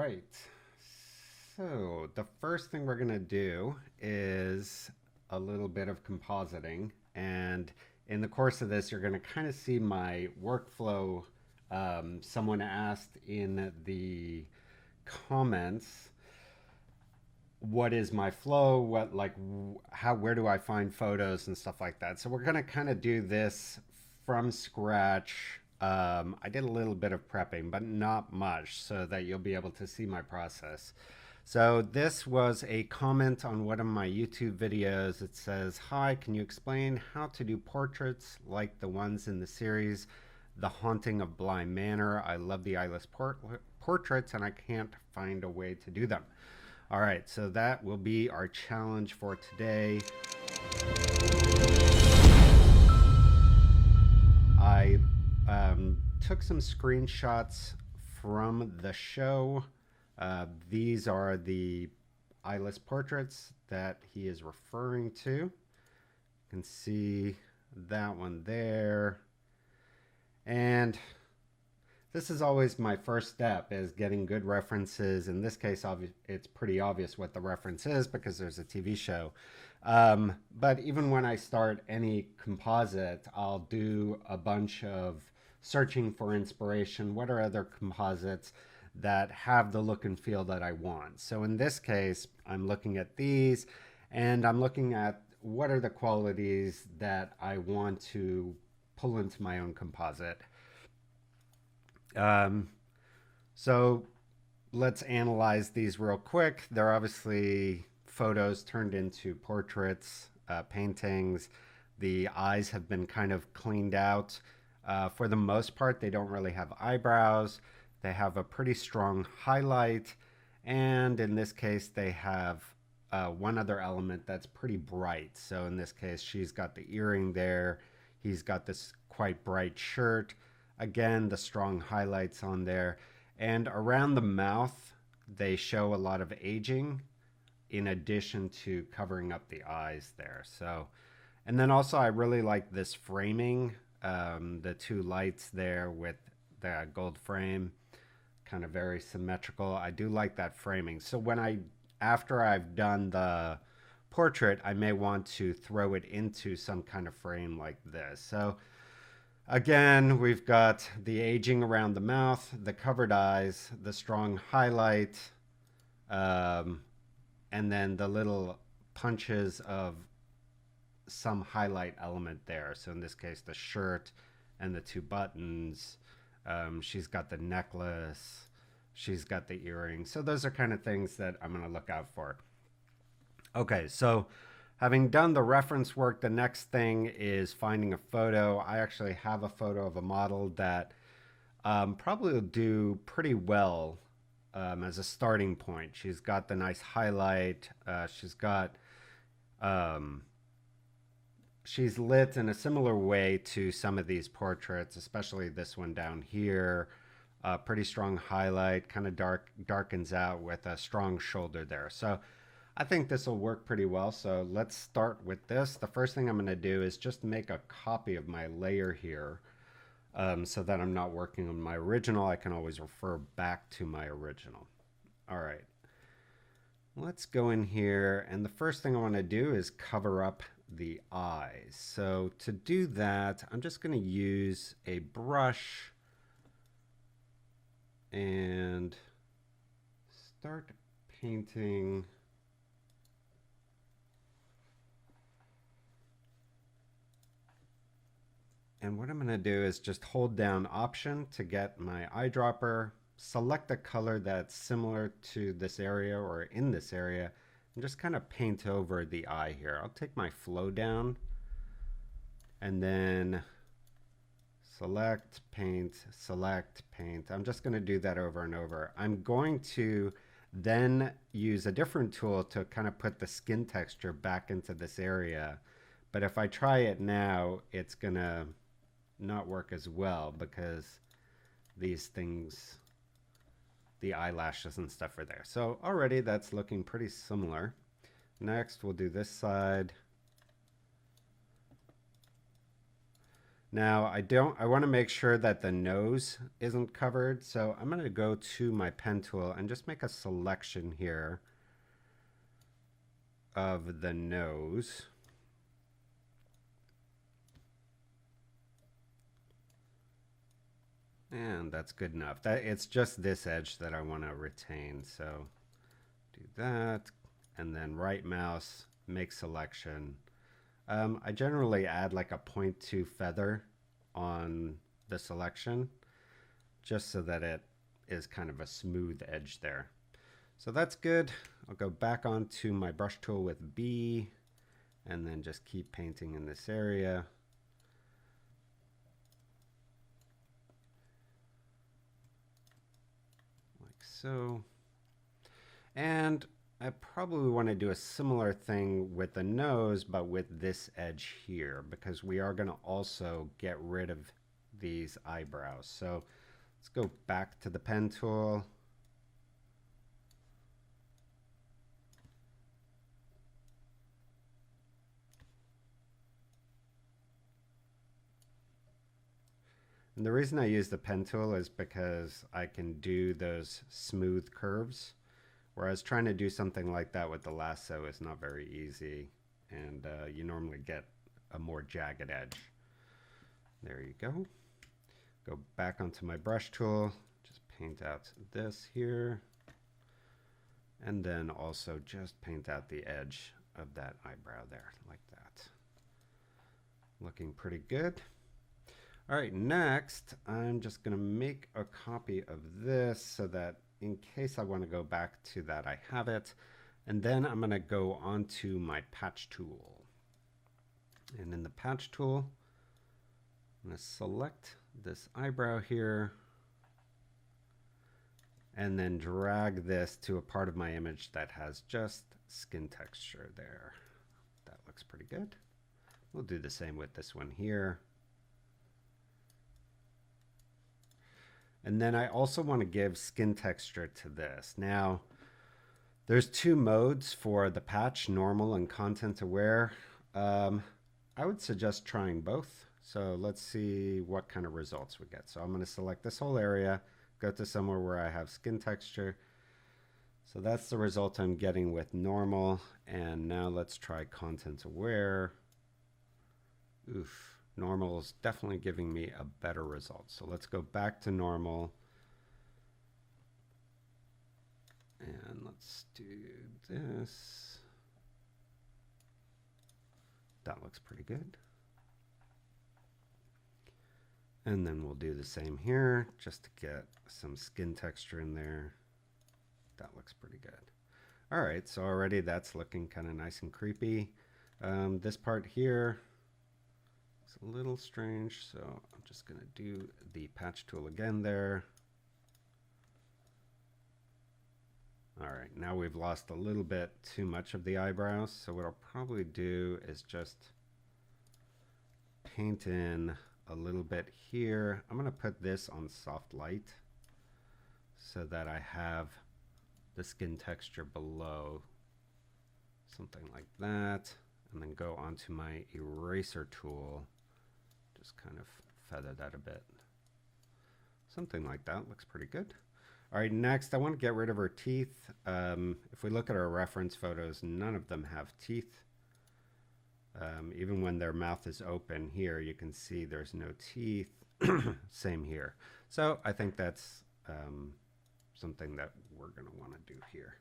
right. So the first thing we're going to do is a little bit of compositing. And in the course of this, you're going to kind of see my workflow. Someone asked in the comments, what is my flow? What, like, how, where do I find photos and stuff like that? So we're going to kind of do this from scratch. I did a little bit of prepping, but not much, so that you'll be able to see my process. So this was a comment on one of my YouTube videos. It says, "Hi, can you explain how to do portraits like the ones in the series The Haunting of Bly Manor? I love the eyeless portraits and I can't find a way to do them." All right, so that will be our challenge for today. I took some screenshots from the show. These are the eyeless portraits that he is referring to. You can see that one there. And this is always my first step, is getting good references. In this case, it's pretty obvious what the reference is because there's a TV show. But even when I start any composite, I'll do a bunch of searching for inspiration. What are other composites that have the look and feel that I want? So in this case, I'm looking at these and I'm looking at what are the qualities that I want to pull into my own composite. So let's analyze these real quick. They're obviously photos turned into portraits, paintings. The eyes have been kind of cleaned out. For the most part, they don't really have eyebrows. They have a pretty strong highlight. And in this case, they have one other element that's pretty bright. So in this case, she's got the earring there. He's got this quite bright shirt. Again, the strong highlights on there. And around the mouth, they show a lot of aging in addition to covering up the eyes there. So, and then also I really like this framing, the two lights there with the gold frame, kind of very symmetrical. I do like that framing. So after I've done the portrait, I may want to throw it into some kind of frame like this. So again, we've got the aging around the mouth, the covered eyes, the strong highlight, and then the little punches of some highlight element there. So in this case, the shirt and the two buttons. She's got the necklace. She's got the earrings. So those are kind of things that I'm going to look out for. Okay, so having done the reference work, the next thing is finding a photo. I actually have a photo of a model that probably will do pretty well as a starting point. She's got the nice highlight. She's lit in a similar way to some of these portraits, especially this one down here. Pretty strong highlight, kind of darkens out with a strong shoulder there. So I think this will work pretty well. So let's start with this. The first thing I'm going to do is just make a copy of my layer here, so that I'm not working on my original. I can always refer back to my original. All right, let's go in here. And the first thing I want to do is cover up the eyes. So to do that, I'm just going to use a brush and start painting. And what I'm going to do is just hold down Option to get my eyedropper, select a color that's similar to this area or in this area, and just kind of paint over the eye here. I'll take my flow down and then select, paint, select, paint. I'm just going to do that over and over. I'm going to then use a different tool to kind of put the skin texture back into this area. But if I try it now, it's going to not work as well because these things, the eyelashes and stuff are there. So already that's looking pretty similar. Next, we'll do this side. Now I want to make sure that the nose isn't covered. So I'm going to go to my pen tool and just make a selection here of the nose. And that's good enough. It's just this edge that I want to retain. So do that, and then right mouse, make selection. I generally add like a 0.2 feather on the selection just so that it is kind of a smooth edge there. So that's good. I'll go back onto my brush tool with B and then just keep painting in this area. Like so. And I probably want to do a similar thing with the nose, but with this edge here, because we are going to also get rid of these eyebrows. So let's go back to the pen tool. And the reason I use the pen tool is because I can do those smooth curves. Whereas trying to do something like that with the lasso is not very easy, and you normally get a more jagged edge. There you go. Go back onto my brush tool, just paint out this here, and then also just paint out the edge of that eyebrow there, like that. Looking pretty good. All right, next, I'm just gonna make a copy of this so that in case I want to go back to that, I have it. And then I'm going to go onto my patch tool. And in the patch tool, I'm going to select this eyebrow here and then drag this to a part of my image that has just skin texture there. That looks pretty good. We'll do the same with this one here. And then I also want to give skin texture to this. Now, there's two modes for the patch, normal and content aware. I would suggest trying both. So let's see what kind of results we get. So I'm going to select this whole area, go to somewhere where I have skin texture. So that's the result I'm getting with normal. And now let's try content aware. Oof. Normal is definitely giving me a better result. So let's go back to normal. And let's do this. That looks pretty good. And then we'll do the same here just to get some skin texture in there. That looks pretty good. All right, so already that's looking kind of nice and creepy. This part here, it's a little strange, so I'm just going to do the patch tool again there. All right, now we've lost a little bit too much of the eyebrows, so what I'll probably do is just paint in a little bit here. I'm going to put this on soft light so that I have the skin texture below, something like that, and then go onto my eraser tool. Just kind of feather that a bit. Something like that looks pretty good. All right, next I want to get rid of her teeth. If we look at our reference photos, none of them have teeth. Even when their mouth is open here, you can see there's no teeth. Same here. So I think that's something that we're going to want to do here.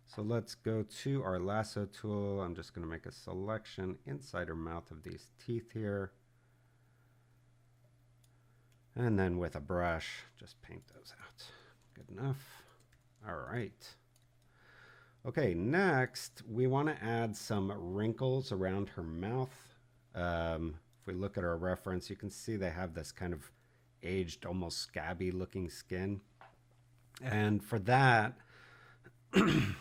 So let's go to our lasso tool. I'm just going to make a selection inside her mouth of these teeth here. And then with a brush, just paint those out. Good enough. All right. Okay, next we want to add some wrinkles around her mouth. If we look at our reference, you can see they have this kind of aged, almost scabby looking skin. And for that,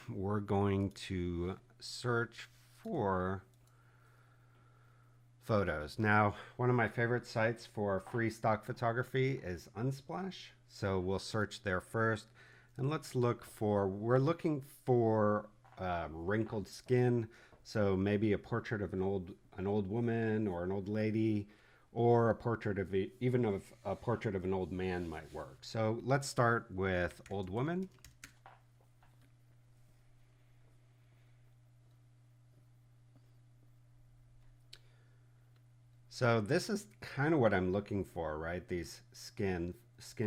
we're going to search for photos. Now, one of my favorite sites for free stock photography is Unsplash. So we'll search there first. And let's look for, we're looking for wrinkled skin. So maybe a portrait of an old woman or an old lady, or a portrait of even of a portrait of an old man might work. So let's start with old woman. So this is kind of what I'm looking for, right? These skin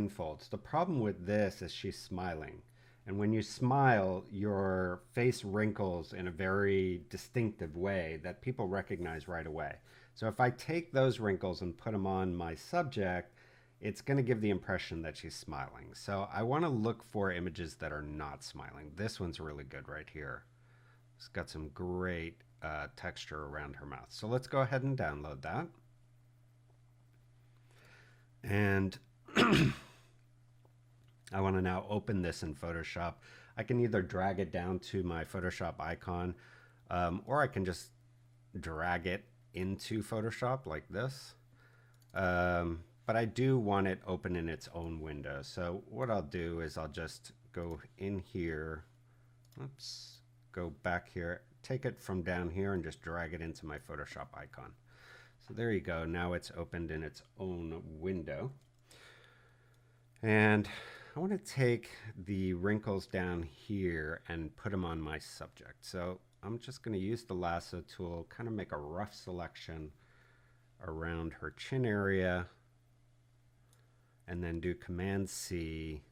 folds. The problem with this is she's smiling. And when you smile, your face wrinkles in a very distinctive way that people recognize right away. So if I take those wrinkles and put them on my subject, it's going to give the impression that she's smiling. So I want to look for images that are not smiling. This one's really good right here. It's got some great texture around her mouth. So let's go ahead and download that. And I want to now open this in Photoshop. I can either drag it down to my Photoshop icon, or I can just drag it into Photoshop like this. But I do want it open in its own window. So what I'll do is I'll just go in here, oops, go back here, take it from down here and just drag it into my Photoshop icon. So there you go. Now it's opened in its own window. And I want to take the wrinkles down here and put them on my subject. So I'm just going to use the lasso tool, kind of make a rough selection around her chin area, and then do Command C,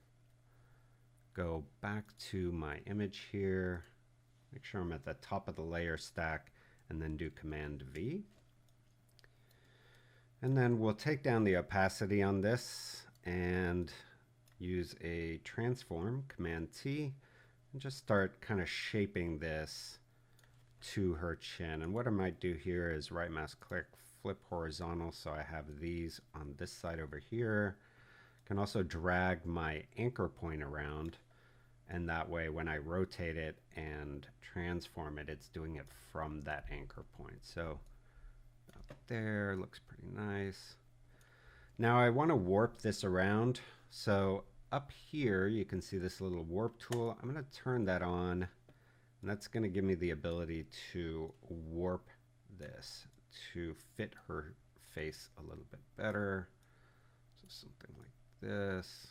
go back to my image here, make sure I'm at the top of the layer stack, and then do Command V. And then we'll take down the opacity on this and use a transform, Command T, and just start kind of shaping this to her chin. And what I might do here is right mouse click, flip horizontal, so I have these on this side over here. Can also drag my anchor point around, and that way when I rotate it and transform it, it's doing it from that anchor point. So up there looks pretty nice. Now I want to warp this around. So up here you can see this little warp tool. I'm going to turn that on, and that's going to give me the ability to warp this to fit her face a little bit better. So something like this.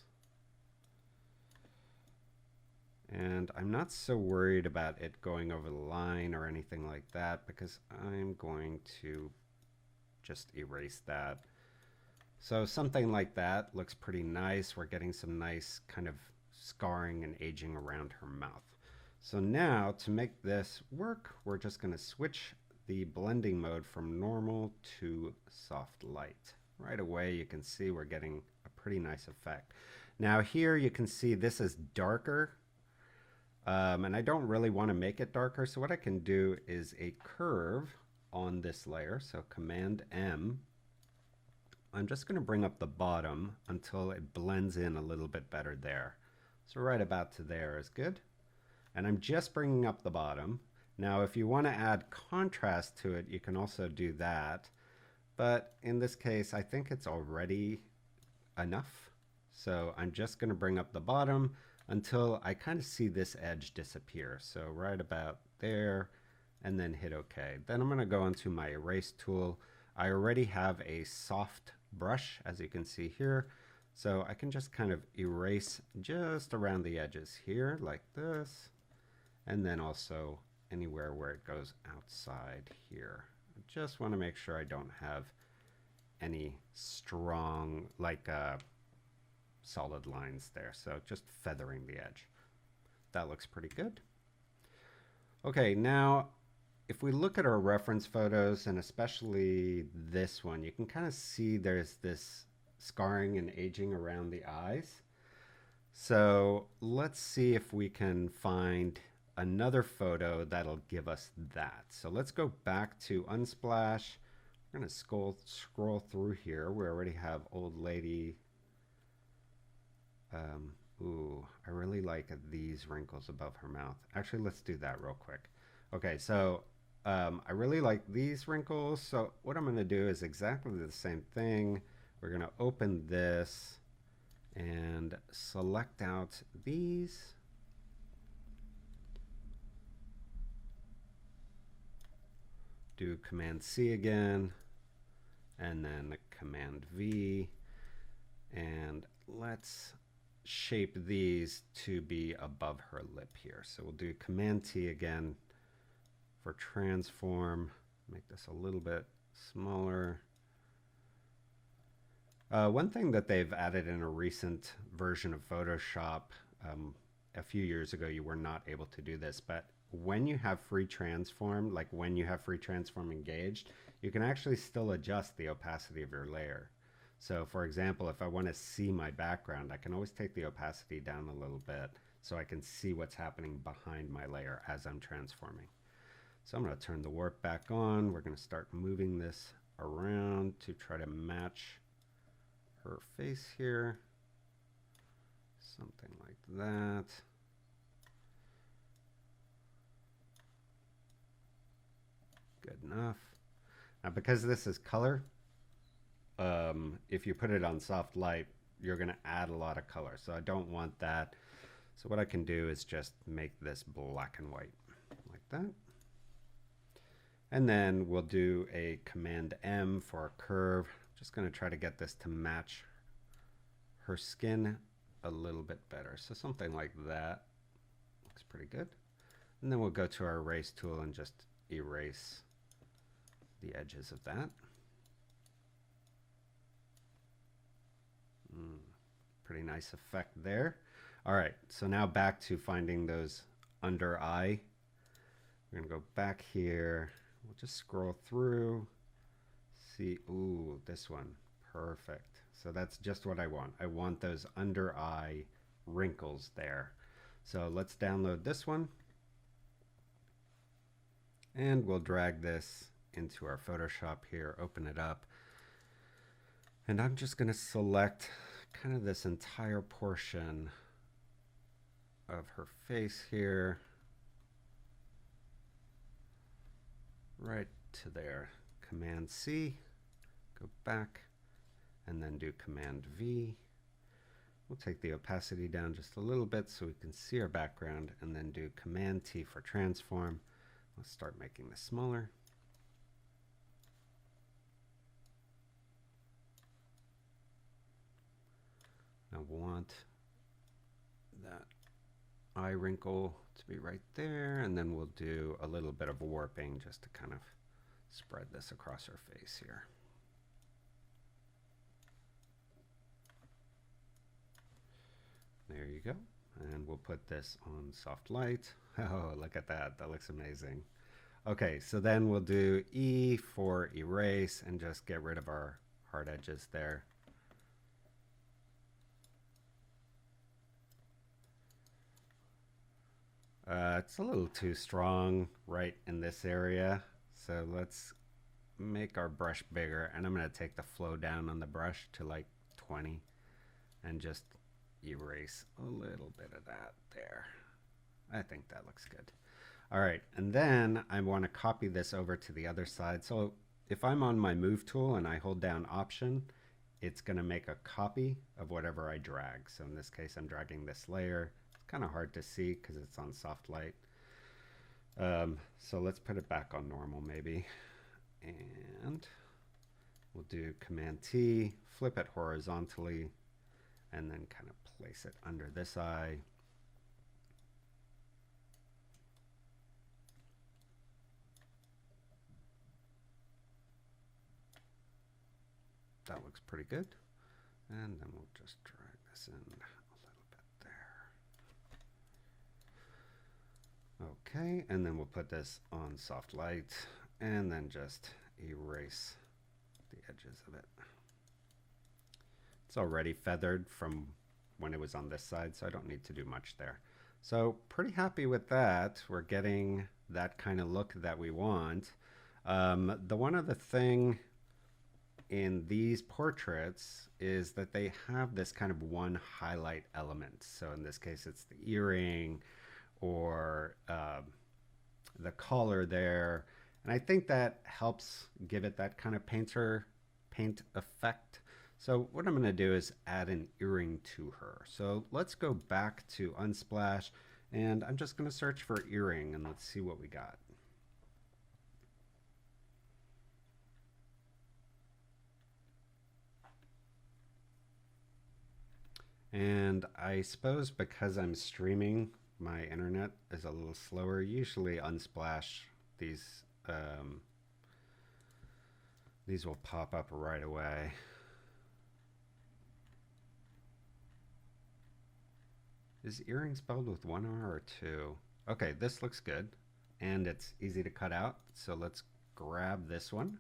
And I'm not so worried about it going over the line or anything like that, because I'm going to just erase that. So something like that looks pretty nice. We're getting some nice kind of scarring and aging around her mouth. So now to make this work, we're just going to switch the blending mode from normal to soft light. Right away you can see we're getting a pretty nice effect. Now here you can see this is darker, and I don't really want to make it darker, so what I can do is a curve on this layer, so Command M. I'm just going to bring up the bottom until it blends in a little bit better there. So right about to there is good. And I'm just bringing up the bottom. Now if you want to add contrast to it, you can also do that. But in this case, I think it's already enough. So I'm just going to bring up the bottom until I kind of see this edge disappear. So right about there, and then hit OK. Then I'm going to go into my erase tool. I already have a soft brush, as you can see here. So I can just kind of erase just around the edges here like this. And then also anywhere where it goes outside here. I just want to make sure I don't have any strong, like solid lines there. So just feathering the edge. That looks pretty good. Okay, now if we look at our reference photos, and especially this one, you can kind of see there's this scarring and aging around the eyes. So let's see if we can find another photo that'll give us that. So let's go back to Unsplash. We're going to scroll through here. We already have old lady. Ooh, I really like these wrinkles above her mouth. Actually, let's do that real quick. Okay, so I really like these wrinkles. So what I'm going to do is exactly the same thing. We're going to open this and select out these. Do Command C again. and then Command V, and let's shape these to be above her lip here. So we'll do Command T again for transform, make this a little bit smaller. One thing that they've added in a recent version of Photoshop, a few years ago you were not able to do this, but when you have free transform, like when you have free transform engaged, you can actually still adjust the opacity of your layer. So for example, if I want to see my background, I can always take the opacity down a little bit so I can see what's happening behind my layer as I'm transforming. So I'm going to turn the warp back on. We're going to start moving this around to try to match her face here. Something like that. Good enough. Now because this is color, if you put it on soft light, you're going to add a lot of color. So I don't want that. So what I can do is just make this black and white like that. And then we'll do a Command M for a curve. Just going to try to get this to match her skin a little bit better. So something like that looks pretty good. And then we'll go to our erase tool and just erase the edges of that. Pretty nice effect there. All right, so now back to finding those under eye. We're gonna go back here. We'll just scroll through. See, ooh, this one, perfect. So that's just what I want. I want those under eye wrinkles there. So let's download this one. And we'll drag this into our Photoshop here, open it up. And I'm just gonna select kind of this entire portion of her face here. Right to there. Command C, go back, and then do Command V. We'll take the opacity down just a little bit so we can see our background, and then do Command T for transform. Let's start making this smaller. I want that eye wrinkle to be right there, and then we'll do a little bit of warping just to kind of spread this across her face here. There you go. And we'll put this on soft light. Oh, look at that. That looks amazing. Okay, so then we'll do E for erase and just get rid of our hard edges there. It's a little too strong right in this area. So let's make our brush bigger, and I'm going to take the flow down on the brush to like 20 and just erase a little bit of that there. I think that looks good. All right, and then I want to copy this over to the other side. So if I'm on my move tool and I hold down Option, it's going to make a copy of whatever I drag. So in this case, I'm dragging this layer. It's kind of hard to see because it's on soft light. So let's put it back on normal maybe. And we'll do Command T, flip it horizontally, and then kind of place it under this eye. That looks pretty good. And then we'll just drag this in a little bit there. Okay, and then we'll put this on soft light and then just erase the edges of it. It's already feathered from when it was on this side, so I don't need to do much there. So pretty happy with that. We're getting that kind of look that we want. The one other thing in these portraits is that they have this kind of one highlight element. So in this case, it's the earring or the collar there. And I think that helps give it that kind of paint effect. So what I'm going to do is add an earring to her. So let's go back to Unsplash, and I'm just going to search for earring, and let's see what we got. And I suppose because I'm streaming, my internet is a little slower. Usually Unsplash, these um, these will pop up right away. Is earring spelled with one R or two? Okay, this looks good. And it's easy to cut out. So let's grab this one.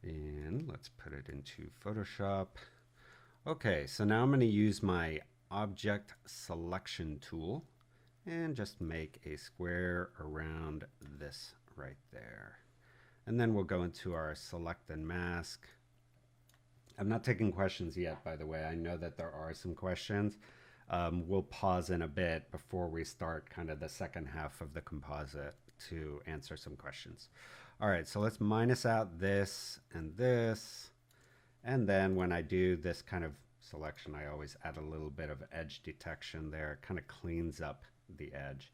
And let's put it into Photoshop. Okay, so now I'm going to use my object selection tool and just make a square around this right there. And then we'll go into our select and mask. I'm not taking questions yet, by the way. I know that there are some questions. We'll pause in a bit before we start kind of the second half of the composite to answer some questions. All right, so let's minus out this and this. And then when I do this kind of selection, I always add a little bit of edge detection there. It kind of cleans up the edge.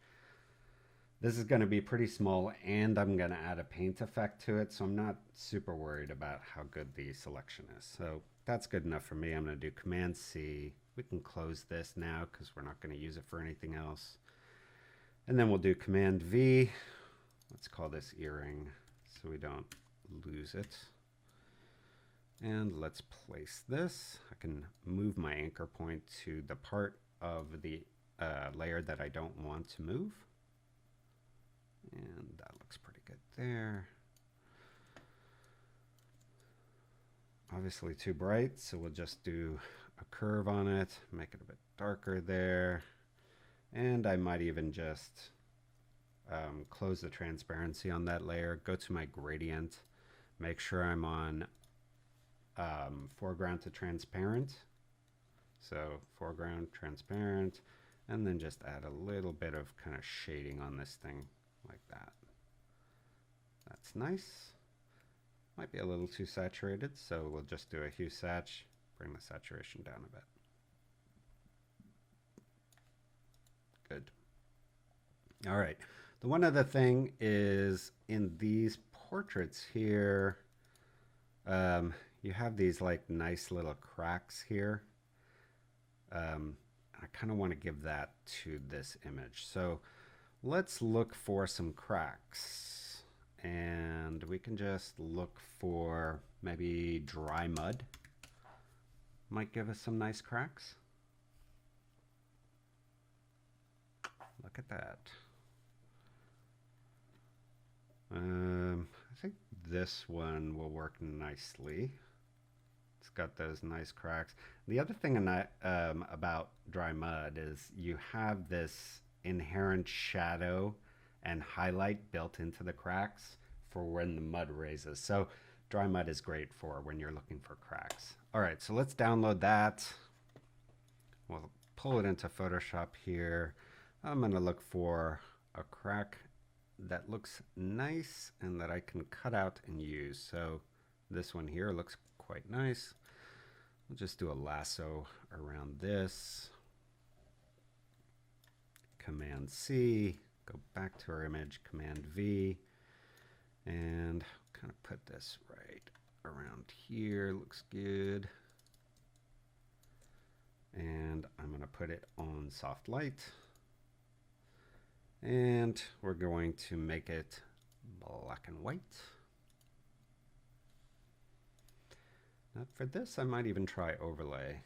This is going to be pretty small, and I'm going to add a paint effect to it, so I'm not super worried about how good the selection is. So that's good enough for me. I'm going to do Command C. We can close this now because we're not going to use it for anything else. And then we'll do Command V. Let's call this earring so we don't lose it. And let's place this. I can move my anchor point to the part of the layer that I don't want to move. And that looks pretty good there. Obviously too bright, so we'll just do a curve on it, make it a bit darker there. And I might even just close the transparency on that layer, go to my gradient, make sure I'm on foreground to transparent. So foreground, transparent, and then just add a little bit of kind of shading on this thing like that. That's nice. Might be a little too saturated, so we'll just do a hue satch, bring the saturation down a bit. Good. All right. The one other thing is in these portraits here, you have these like nice little cracks here. I kind of want to give that to this image. So let's look for some cracks, and we can just look for maybe dry mud. Might give us some nice cracks. Look at that. I think this one will work nicely. It's got those nice cracks. The other thing about dry mud is you have this inherent shadow and highlight built into the cracks for when the mud raises. So dry mud is great for when you're looking for cracks. All right, so let's download that. We'll pull it into Photoshop here. I'm going to look for a crack that looks nice and that I can cut out and use. So this one here looks quite nice. We'll just do a lasso around this. Command C, go back to our image, Command V, and kind of put this right around here. Looks good. And I'm going to put it on soft light. And we're going to make it black and white. Now for this, I might even try overlay.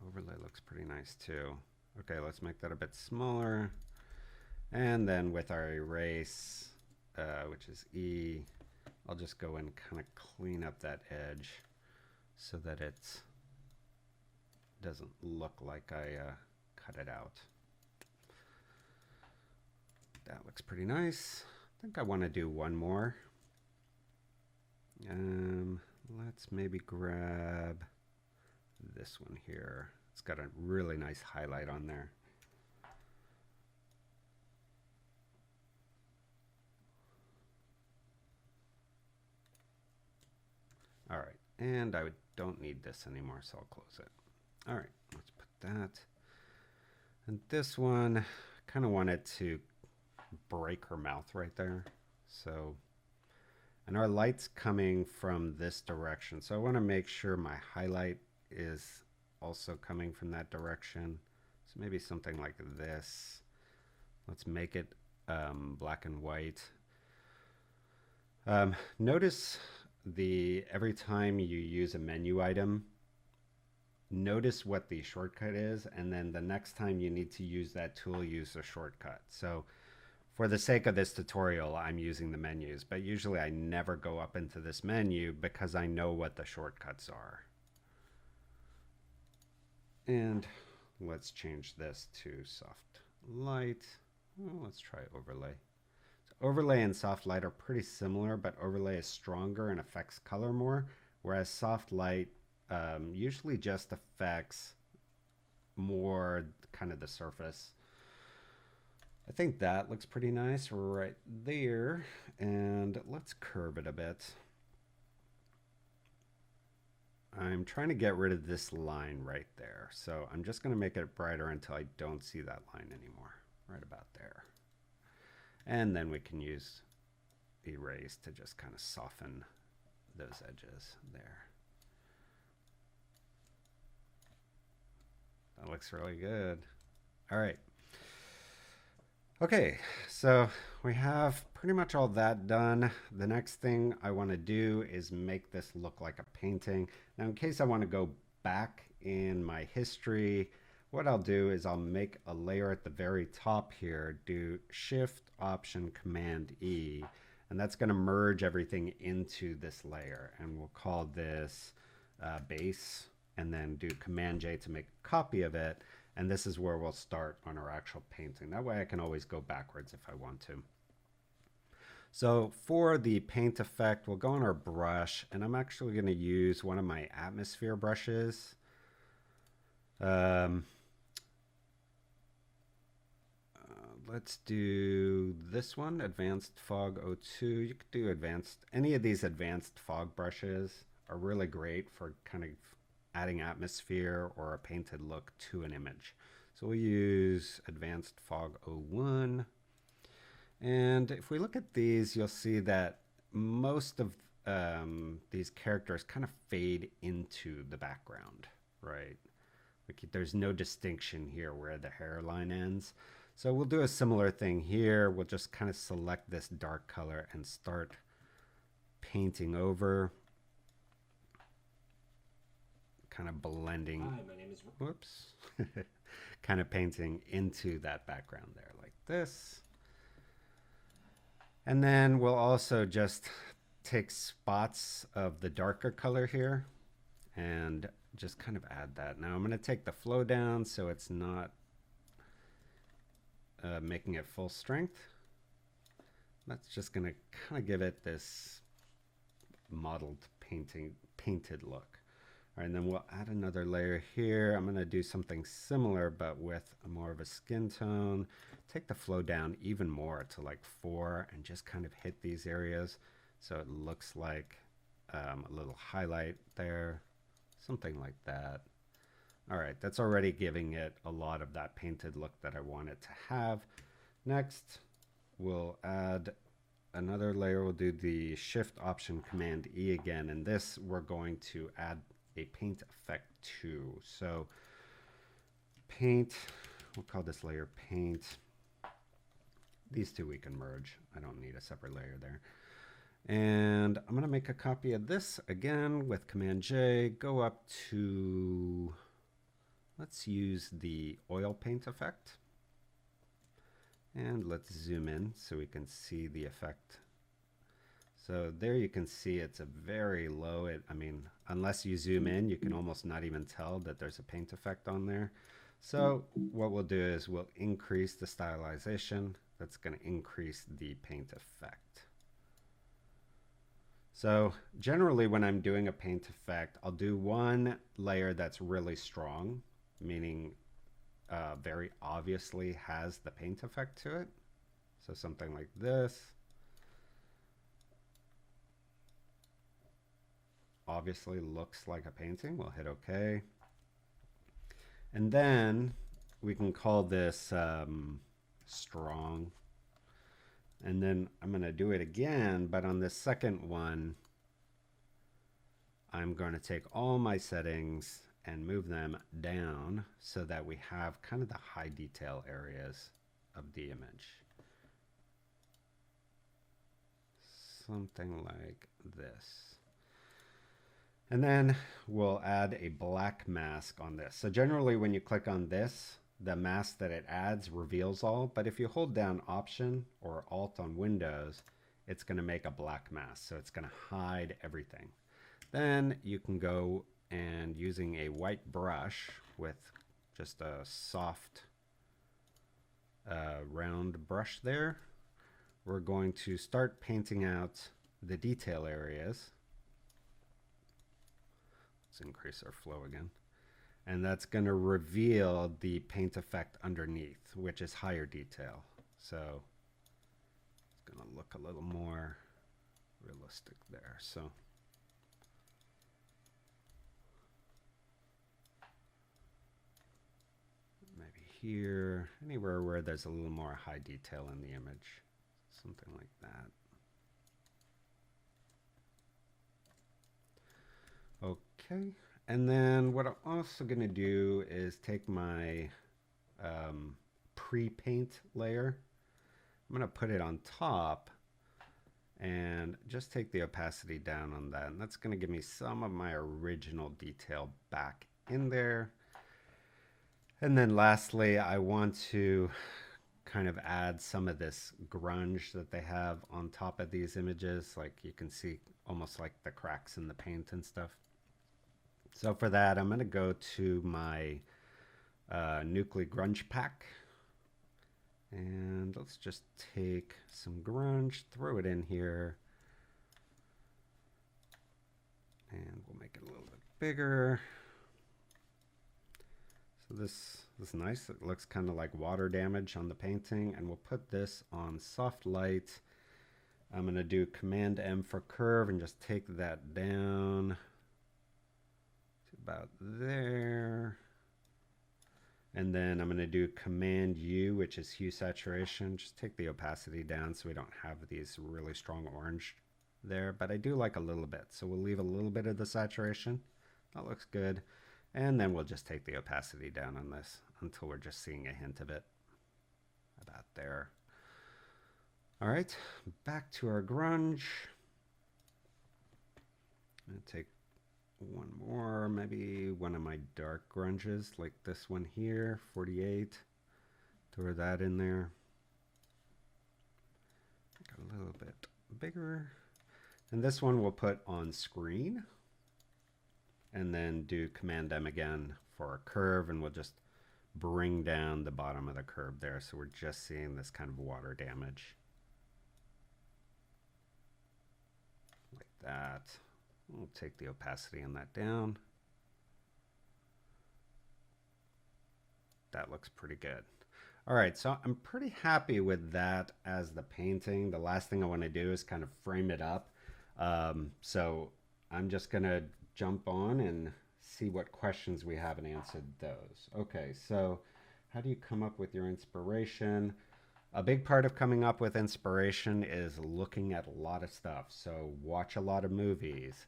Overlay looks pretty nice too. Okay, let's make that a bit smaller. And then with our erase, which is E, I'll just go and kind of clean up that edge so that it doesn't look like I cut it out. That looks pretty nice. I think I want to do one more. Let's maybe grab this one here. It's got a really nice highlight on there. All right, and I don't need this anymore, so I'll close it. All right, let's put that. And this one, kind of wanted to break her mouth right there. So And our light's coming from this direction. So I want to make sure my highlight is also coming from that direction. So maybe something like this. Let's make it black and white. Notice every time you use a menu item, notice what the shortcut is, and then the next time you need to use that tool, use the shortcut. So for the sake of this tutorial, I'm using the menus, but usually I never go up into this menu because I know what the shortcuts are. And let's change this to soft light. Well, let's try overlay. So overlay and soft light are pretty similar, but overlay is stronger and affects color more, whereas soft light usually just affects more kind of the surface. I think that looks pretty nice right there. And let's curve it a bit. I'm trying to get rid of this line right there. So I'm just going to make it brighter until I don't see that line anymore. Right about there. And then we can use erase to just kind of soften those edges there. That looks really good. All right. Okay, so we have pretty much all that done. The next thing I want to do is make this look like a painting. Now, in case I want to go back in my history, what I'll do is I'll make a layer at the very top here, do Shift, Option, Command E, and that's going to merge everything into this layer. And we'll call this base, and then do Command J to make a copy of it. And this is where we'll start on our actual painting. That way I can always go backwards if I want to. So for the paint effect, we'll go on our brush, and I'm actually going to use one of my atmosphere brushes. Let's do this one, Advanced Fog 02. You could do any of these advanced fog brushes are really great for kind of adding atmosphere or a painted look to an image. So we'll use Advanced Fog 01. And if we look at these, you'll see that most of these characters kind of fade into the background, right? Like there's no distinction here where the hairline ends. So we'll do a similar thing here. We'll just kind of select this dark color and start painting over. Kind of blending, Hi, my name is... whoops, kind of painting into that background there like this. And then we'll also just take spots of the darker color here and just kind of add that. Now I'm going to take the flow down so it's not making it full strength. That's just going to kind of give it this modeled painted look. All right, and then we'll add another layer here. I'm going to do something similar, but with more of a skin tone. Take the flow down even more to like 4 and just kind of hit these areas so it looks like a little highlight there, something like that. All right, that's already giving it a lot of that painted look that I want it to have. Next, we'll add another layer. We'll do the Shift, Option, Command E again, and this we're going to add a paint effect to. So paint, we'll call this layer paint. These two we can merge. I don't need a separate layer there. And I'm going to make a copy of this again with Command J, go up to, let's use the oil paint effect. And let's zoom in so we can see the effect. So there you can see it's a very low, I mean, unless you zoom in, you can almost not even tell that there's a paint effect on there. So what we'll do is we'll increase the stylization. That's going to increase the paint effect. So generally when I'm doing a paint effect, I'll do one layer that's really strong, meaning very obviously has the paint effect to it. So something like this. Obviously looks like a painting. We'll hit OK. And then we can call this strong. And then I'm going to do it again, but on the second one, I'm going to take all my settings and move them down so that we have kind of the high detail areas of the image. Something like this. And then we'll add a black mask on this. So generally when you click on this, the mask that it adds reveals all, but if you hold down Option or Alt on Windows, it's going to make a black mask. So it's going to hide everything. Then you can go and using a white brush with just a soft round brush there, we're going to start painting out the detail areas. Let's increase our flow again. And that's going to reveal the paint effect underneath, which is higher detail. So it's going to look a little more realistic there. So maybe here, anywhere where there's a little more high detail in the image, something like that. Okay, and then what I'm also going to do is take my pre-paint layer. I'm going to put it on top and just take the opacity down on that. And that's going to give me some of my original detail back in there. And then lastly, I want to kind of add some of this grunge that they have on top of these images. Like you can see almost like the cracks in the paint and stuff. So for that, I'm going to go to my Nuclear Grunge pack. And let's just take some grunge, throw it in here. And we'll make it a little bit bigger. So this is nice. It looks kind of like water damage on the painting. And we'll put this on soft light. I'm going to do Command M for curve and just take that down to about there. And then I'm going to do Command U, which is hue saturation. Just take the opacity down so we don't have these really strong orange there. But I do like a little bit. So we'll leave a little bit of the saturation. That looks good. And then we'll just take the opacity down on this until we're just seeing a hint of it. About there. All right, back to our grunge. I'm going to take one more, maybe one of my dark grunges, like this one here, 48. Throw that in there. Make it a little bit bigger. And this one we'll put on screen. And then do Command M again for a curve, and we'll just bring down the bottom of the curve there. So we're just seeing this kind of water damage. Like that. We'll take the opacity on that down. That looks pretty good. All right, so I'm pretty happy with that as the painting. The last thing I want to do is kind of frame it up. So I'm just going to jump on and see what questions we haven't answered those. Okay, so how do you come up with your inspiration? A big part of coming up with inspiration is looking at a lot of stuff. So watch a lot of movies,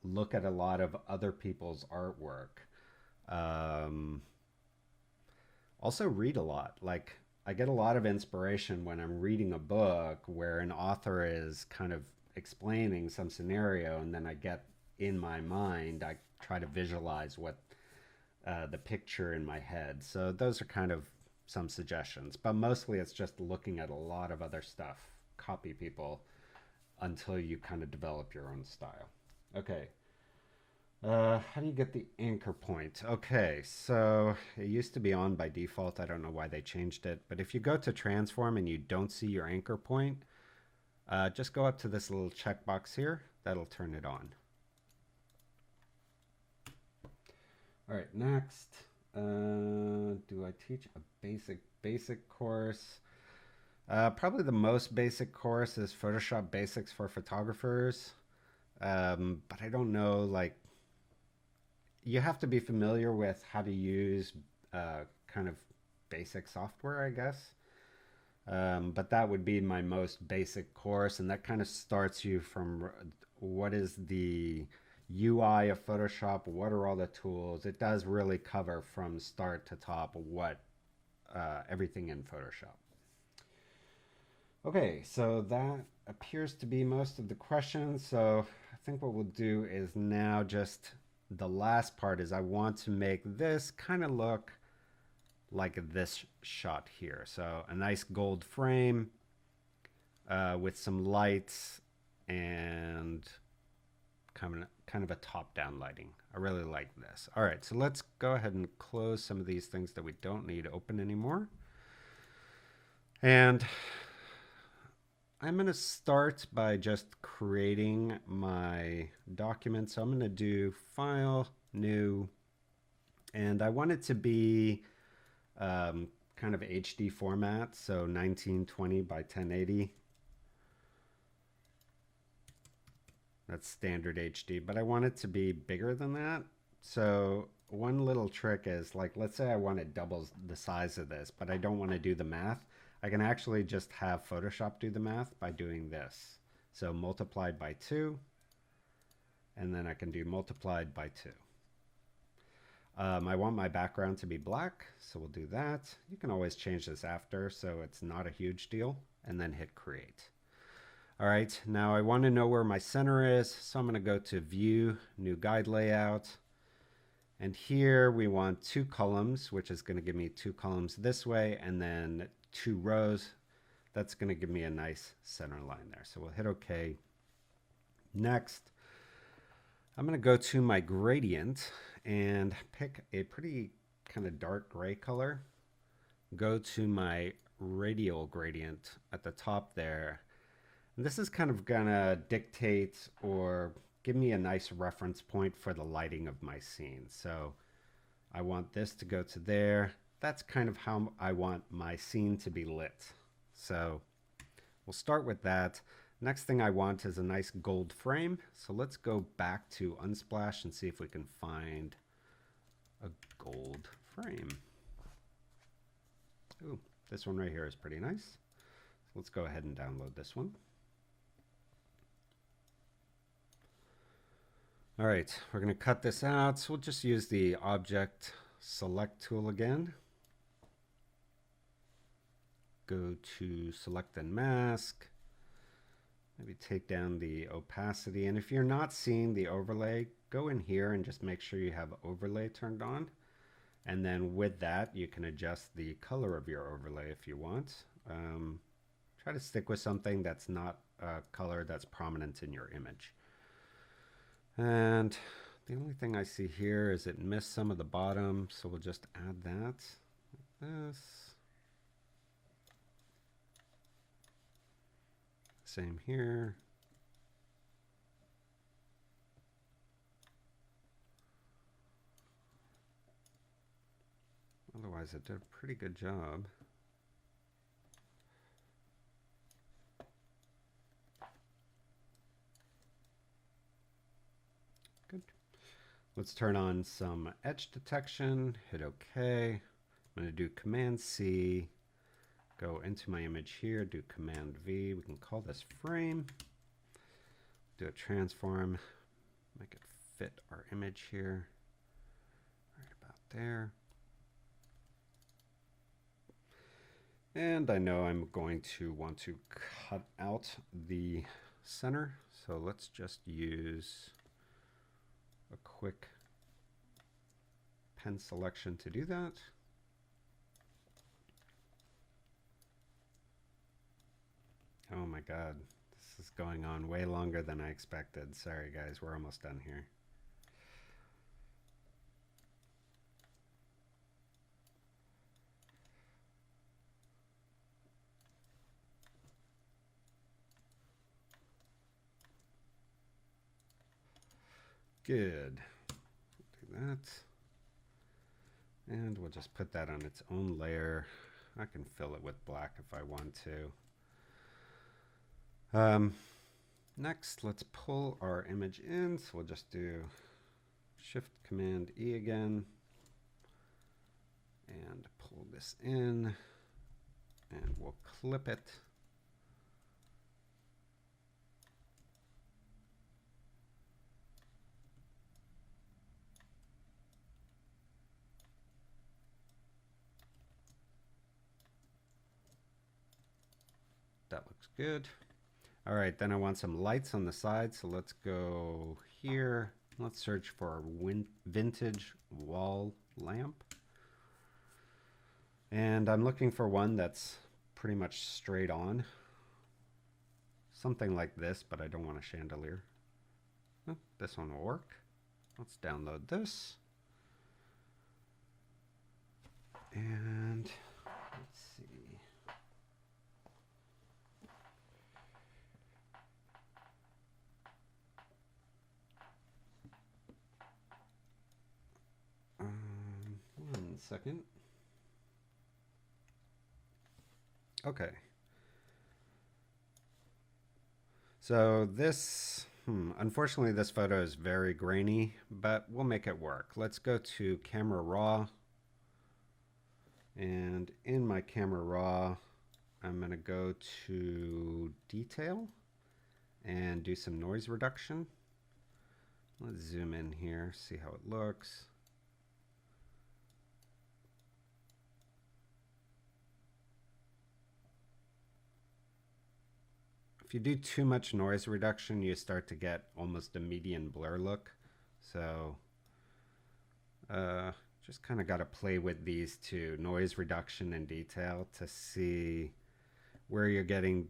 look at a lot of other people's artwork. Also read a lot. Like I get a lot of inspiration when I'm reading a book where an author is kind of explaining some scenario, and then I get in my mind, I try to visualize what the picture in my head. So those are kind of some suggestions, but mostly it's just looking at a lot of other stuff, copy people until you kind of develop your own style. Okay. How do you get the anchor point? Okay, so it used to be on by default. I don't know why they changed it, but if you go to transform and you don't see your anchor point, just go up to this little checkbox here. That'll turn it on. All right, next. Do I teach a basic course? Probably the most basic course is Photoshop Basics for Photographers. But I don't know, like, you have to be familiar with how to use kind of basic software, I guess. But that would be my most basic course, and that kind of starts you from what is the UI of Photoshop, what are all the tools. It does really cover from start to top what everything in Photoshop. Okay, so that appears to be most of the questions. So I think what we'll do is now just the last part is I want to make this kind of look like this shot here. So a nice gold frame with some lights and kind of a top-down lighting. I really like this. All right, so let's go ahead and close some of these things that we don't need open anymore. And I'm going to start by just creating my document. So I'm going to do File, New, and I want it to be kind of HD format, so 1920 by 1080. That's standard HD, but I want it to be bigger than that. So one little trick is, like, let's say I want it double the size of this, but I don't want to do the math. I can actually just have Photoshop do the math by doing this. So multiplied by 2, and then I can do multiplied by 2. I want my background to be black, so we'll do that. You can always change this after, so it's not a huge deal, and then hit create. All right, now I want to know where my center is, so I'm going to go to View, New Guide Layout, and here we want 2 columns, which is going to give me 2 columns this way, and then 2 rows. That's going to give me a nice center line there. So we'll hit OK. Next, I'm going to go to my gradient and pick a pretty kind of dark gray color. Go to my radial gradient at the top there. And this is kind of going to dictate or give me a nice reference point for the lighting of my scene. So I want this to go to there. That's kind of how I want my scene to be lit. So we'll start with that. Next thing I want is a nice gold frame. So let's go back to Unsplash and see if we can find a gold frame. Ooh, this one right here is pretty nice. So let's go ahead and download this one. All right, we're going to cut this out. So we'll just use the Object Select tool again. Go to Select and Mask. Maybe take down the opacity. And if you're not seeing the overlay, go in here and just make sure you have overlay turned on. And then with that, you can adjust the color of your overlay if you want. Try to stick with something that's not a color that's prominent in your image. And the only thing I see here is it missed some of the bottom, so we'll just add that like this. Same here. Otherwise, it did a pretty good job. Good. Let's turn on some edge detection, hit OK. I'm going to do Command C, go into my image here, do Command V. We can call this frame. Do a transform, make it fit our image here, right about there. And I know I'm going to want to cut out the center, so let's just use a quick pen selection to do that. Oh my God, this is going on way longer than I expected. Sorry guys, we're almost done here. Good. Do that. And we'll just put that on its own layer. I can fill it with black if I want to. Next, let's pull our image in. So we'll just do Shift Command E again. And pull this in. and we'll clip it. That looks good. All right, then I want some lights on the side, so let's go here. Let's search for vintage wall lamp. And I'm looking for one that's pretty much straight on. Something like this, but I don't want a chandelier. Oh, this one will work. Let's download this. And let's see. One second. Okay. So this, unfortunately this photo is very grainy, but we'll make it work. Let's go to camera raw. And in my camera raw, I'm gonna go to detail and do some noise reduction. Let's zoom in here, see how it looks. If you do too much noise reduction, you start to get almost a median blur look. So just kind of got to play with these two, noise reduction and detail, to see where you're getting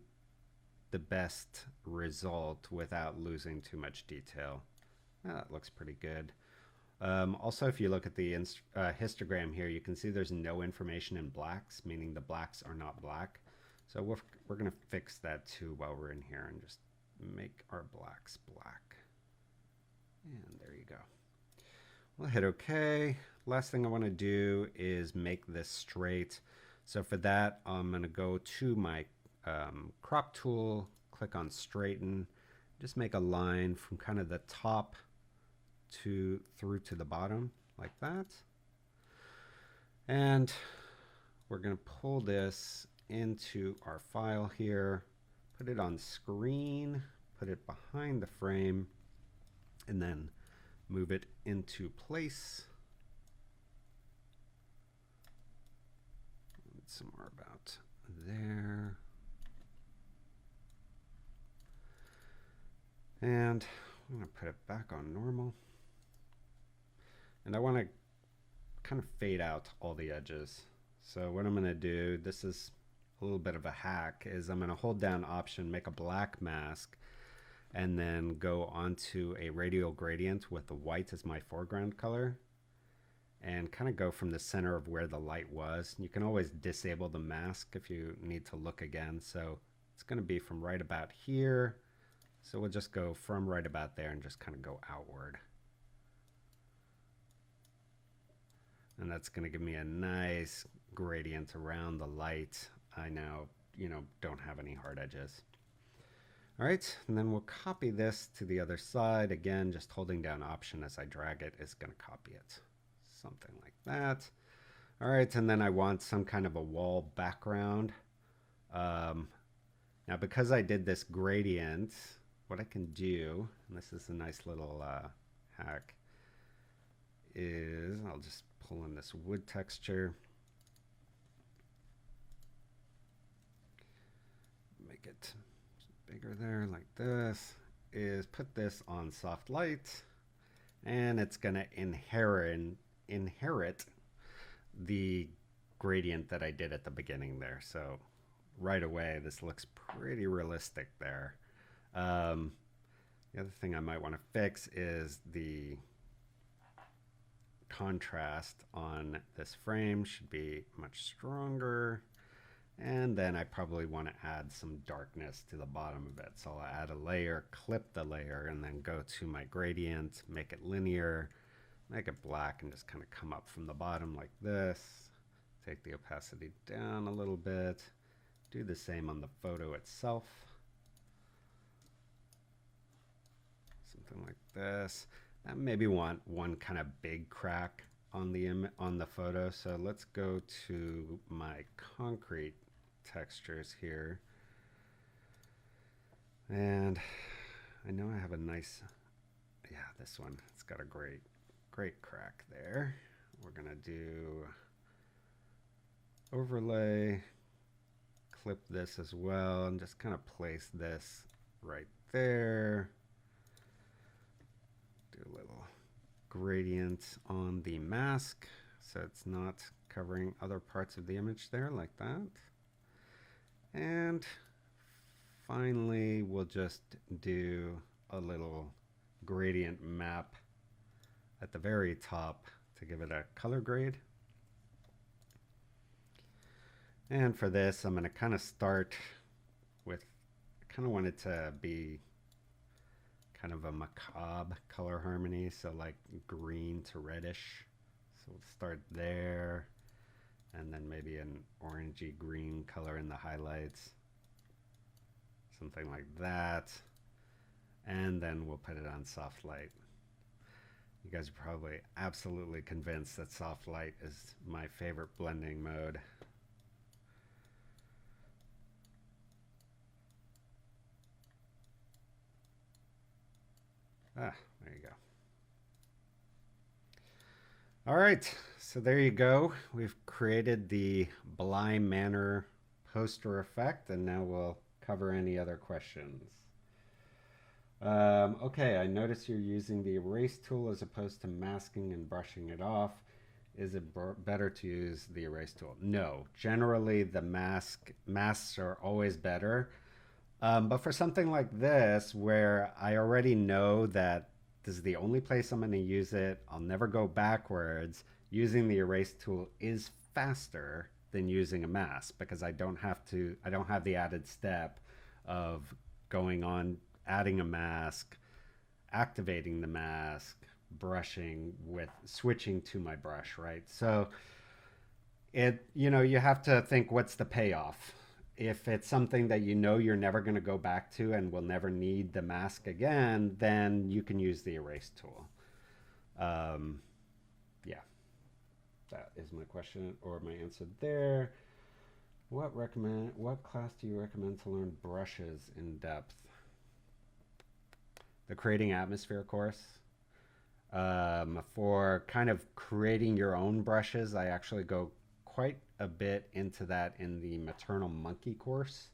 the best result without losing too much detail. That looks pretty good. Also, if you look at the histogram here, you can see there's no information in blacks, meaning the blacks are not black. So we're going to fix that too while we're in here and just make our blacks black. And there you go. We'll hit OK. Last thing I want to do is make this straight. So for that, I'm going to go to my crop tool, click on straighten, just make a line from kind of the top through to the bottom like that. And we're going to pull this into our file here, put it on screen, put it behind the frame, and then move it into place. Somewhere about there. And I'm going to put it back on normal. And I want to kind of fade out all the edges. So what I'm going to do, this is a little bit of a hack, is I'm going to hold down Option, make a black mask, and then go onto a radial gradient with the white as my foreground color, and kind of go from the center of where the light was. You can always disable the mask if you need to look again. So it's going to be from right about here. So we'll just go from right about there and just kind of go outward. And that's going to give me a nice gradient around the light. I now, don't have any hard edges. All right, and then we'll copy this to the other side. Again, just holding down Option as I drag it is going to copy it. Something like that. All right, and then I want some kind of a wall background. Now, because I did this gradient, what I can do, and this is a nice little hack, is I'll just pull in this wood texture. Make it bigger there like this, is put this on soft light, and it's going to inherit the gradient that I did at the beginning there. So right away, this looks pretty realistic there. The other thing I might want to fix is the contrast on this frame should be much stronger. And then I probably want to add some darkness to the bottom of it. So I'll add a layer, clip the layer, and then go to my gradient, make it linear, make it black, and just kind of come up from the bottom like this. Take the opacity down a little bit. Do the same on the photo itself. Something like this. I maybe want one kind of big crack on the photo. So let's go to my concrete textures here. And I know I have a nice, yeah, this one, it's got a great crack there. We're gonna do overlay, clip this as well, and just kind of place this right there. Do a little gradient on the mask so it's not covering other parts of the image there like that. And finally, we'll just do a little gradient map at the very top to give it a color grade. And for this, I'm going to kind of start with, I kind of want it to be kind of a macabre color harmony, so like green to reddish. So we'll start there, and then maybe an orangey green color in the highlights, something like that. And then we'll put it on soft light. You guys are probably absolutely convinced that soft light is my favorite blending mode. Ah, there you go. All right, so there you go. We've created the Bly Manor poster effect, and now we'll cover any other questions. Okay, I notice you're using the erase tool as opposed to masking and brushing it off. Is it better to use the erase tool? No, generally the masks are always better. But for something like this, where I already know that this is the only place I'm going to use it, I'll never go backwards, using the erase tool is faster than using a mask because I don't have the added step of going on, adding a mask, activating the mask, brushing with switching to my brush, right? So you have to think, what's the payoff? If it's something that you know you're never going to go back to and will never need the mask again, then you can use the erase tool. Yeah, that is my question or my answer there. What class do you recommend to learn brushes in depth? The Creating Atmosphere course. For kind of creating your own brushes, I actually go quite a bit into that in the Maternal Monkey course,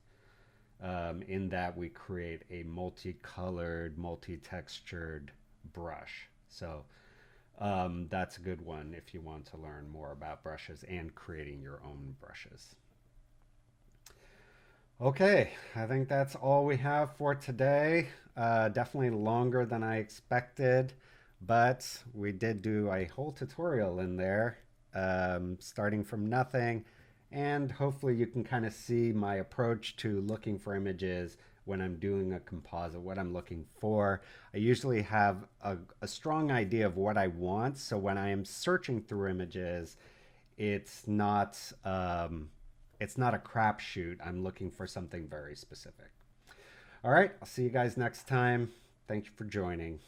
in that we create a multicolored, multi-textured brush. So that's a good one if you want to learn more about brushes and creating your own brushes. Okay, I think that's all we have for today. Definitely longer than I expected, but we did do a whole tutorial in there, starting from nothing, and hopefully you can kind of see my approach to looking for images when I'm doing a composite, what I'm looking for. I usually have a strong idea of what I want, so when I am searching through images, it's not a crapshoot. I'm looking for something very specific. All right, I'll see you guys next time. Thank you for joining.